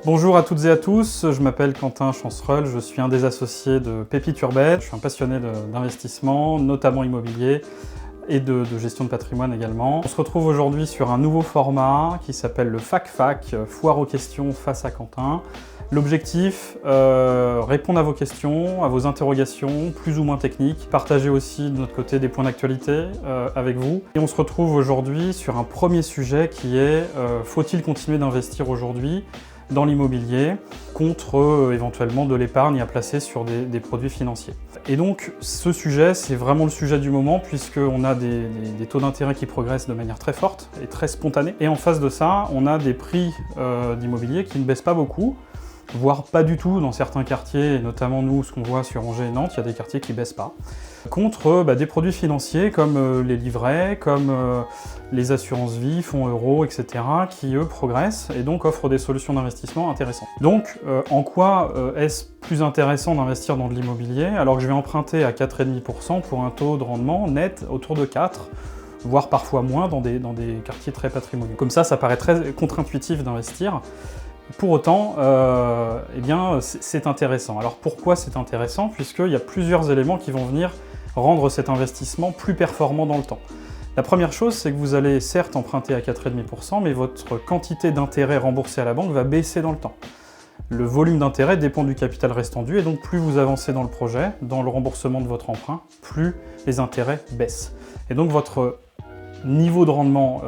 Bonjour à toutes et à tous, je m'appelle Quentin Chancerol, je suis un des associés de Pépite Urbette. Je suis un passionné d'investissement, notamment immobilier, et de gestion de patrimoine également. On se retrouve aujourd'hui sur un nouveau format qui s'appelle le FAQ, foire aux questions face à Quentin. L'objectif, répondre à vos questions, à vos interrogations, plus ou moins techniques, partager aussi de notre côté des points d'actualité avec vous. Et on se retrouve aujourd'hui sur un premier sujet qui est faut-il continuer d'investir aujourd'hui dans l'immobilier contre éventuellement de l'épargne à placer sur des produits financiers. Et donc ce sujet, c'est vraiment le sujet du moment puisqu'on a des taux d'intérêt qui progressent de manière très forte et très spontanée. Et en face de ça, on a des prix d'immobilier qui ne baissent pas beaucoup, voire pas du tout dans certains quartiers, et notamment nous, ce qu'on voit sur Angers et Nantes, il y a des quartiers qui ne baissent pas, contre des produits financiers comme les livrets, comme les assurances vie, fonds euros, etc., qui eux progressent et donc offrent des solutions d'investissement intéressantes. Donc en quoi est-ce plus intéressant d'investir dans de l'immobilier alors que je vais emprunter à 4,5% pour un taux de rendement net autour de 4%, voire parfois moins dans des quartiers très patrimoniaux. Comme ça paraît très contre-intuitif d'investir. Pour autant, eh bien, c'est intéressant. Alors pourquoi c'est intéressant? Puisqu'il y a plusieurs éléments qui vont venir rendre cet investissement plus performant dans le temps. La première chose, c'est que vous allez certes emprunter à 4,5%, mais votre quantité d'intérêt remboursé à la banque va baisser dans le temps. Le volume d'intérêt dépend du capital restant dû, et donc plus vous avancez dans le projet, dans le remboursement de votre emprunt, plus les intérêts baissent. Et donc votre niveau de rendement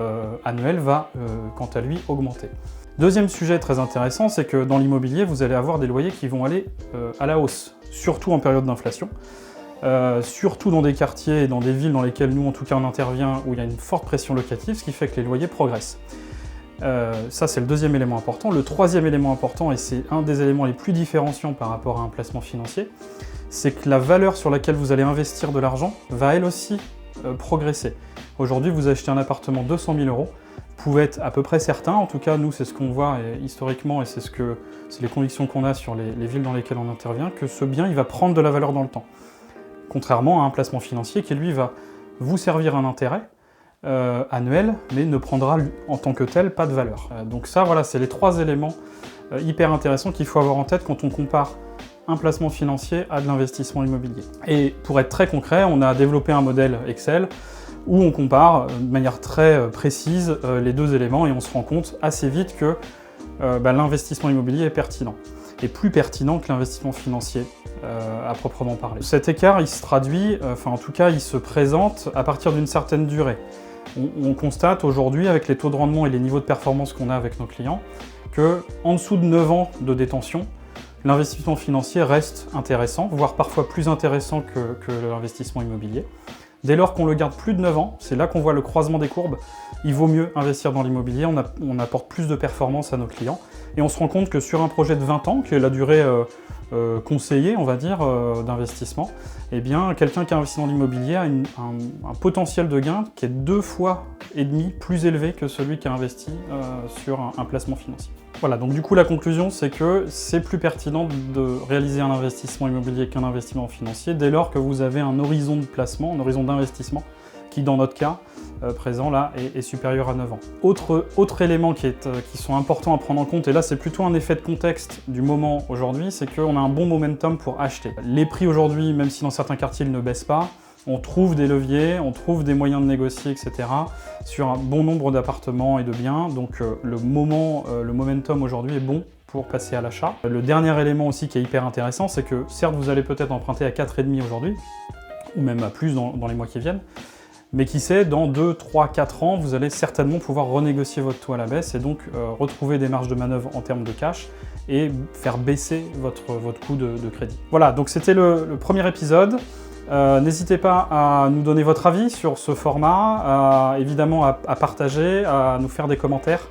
annuel va, quant à lui, augmenter. Deuxième sujet très intéressant, c'est que dans l'immobilier, vous allez avoir des loyers qui vont aller à la hausse, surtout en période d'inflation, surtout dans des quartiers et dans des villes dans lesquelles nous, en tout cas, on intervient, où il y a une forte pression locative, ce qui fait que les loyers progressent. Ça, c'est le deuxième élément important. Le troisième élément important, et c'est un des éléments les plus différenciants par rapport à un placement financier, c'est que la valeur sur laquelle vous allez investir de l'argent va elle aussi progresser. Aujourd'hui, vous achetez un appartement 200 000 €, vous pouvez être à peu près certain, en tout cas nous c'est ce qu'on voit historiquement et c'est les convictions qu'on a sur les villes dans lesquelles on intervient, que ce bien il va prendre de la valeur dans le temps. Contrairement à un placement financier qui lui va vous servir un intérêt annuel, mais ne prendra en tant que tel pas de valeur. Donc ça voilà, c'est les trois éléments hyper intéressants qu'il faut avoir en tête quand on compare un placement financier à de l'investissement immobilier. Et pour être très concret, on a développé un modèle Excel où on compare de manière très précise les deux éléments et on se rend compte assez vite que l'investissement immobilier est pertinent. Et plus pertinent que l'investissement financier à proprement parler. Cet écart, il se traduit, en tout cas, il se présente à partir d'une certaine durée. On constate aujourd'hui, avec les taux de rendement et les niveaux de performance qu'on a avec nos clients, qu'en dessous de 9 ans de détention, l'investissement financier reste intéressant, voire parfois plus intéressant que l'investissement immobilier. Dès lors qu'on le garde plus de 9 ans, c'est là qu'on voit le croisement des courbes, il vaut mieux investir dans l'immobilier, on apporte plus de performance à nos clients, et on se rend compte que sur un projet de 20 ans, qui est la durée conseillée, on va dire, d'investissement, eh bien, quelqu'un qui a investi dans l'immobilier a un potentiel de gain qui est 2,5 fois plus élevé que celui qui a investi sur un placement financier. Voilà, donc du coup la conclusion c'est que c'est plus pertinent de réaliser un investissement immobilier qu'un investissement financier dès lors que vous avez un horizon de placement, un horizon d'investissement qui dans notre cas présent là est supérieur à 9 ans. Autre élément qui sont importants à prendre en compte, et là c'est plutôt un effet de contexte du moment aujourd'hui, c'est qu'on a un bon momentum pour acheter. Les prix aujourd'hui, même si dans certains quartiers ils ne baissent pas, on trouve des leviers, on trouve des moyens de négocier, etc. sur un bon nombre d'appartements et de biens. Donc le momentum aujourd'hui est bon pour passer à l'achat. Le dernier élément aussi qui est hyper intéressant, c'est que certes vous allez peut-être emprunter à 4,5 aujourd'hui, ou même à plus dans les mois qui viennent, mais qui sait, dans 2, 3, 4 ans, vous allez certainement pouvoir renégocier votre taux à la baisse et donc retrouver des marges de manœuvre en termes de cash et faire baisser votre coût de crédit. Voilà, donc c'était le premier épisode. N'hésitez pas à nous donner votre avis sur ce format, évidemment à partager, à nous faire des commentaires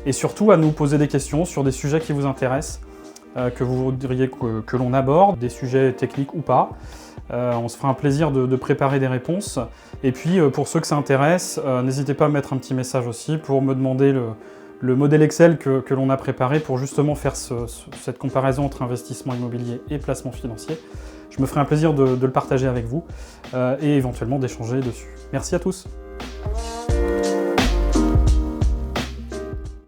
et surtout à nous poser des questions sur des sujets qui vous intéressent, que vous voudriez que l'on aborde, des sujets techniques ou pas. On se fera un plaisir de préparer des réponses. Et puis pour ceux que ça intéresse, n'hésitez pas à mettre un petit message aussi pour me demander le modèle Excel que l'on a préparé pour justement faire cette comparaison entre investissement immobilier et placement financier. Je me ferai un plaisir de le partager avec vous et éventuellement d'échanger dessus. Merci à tous.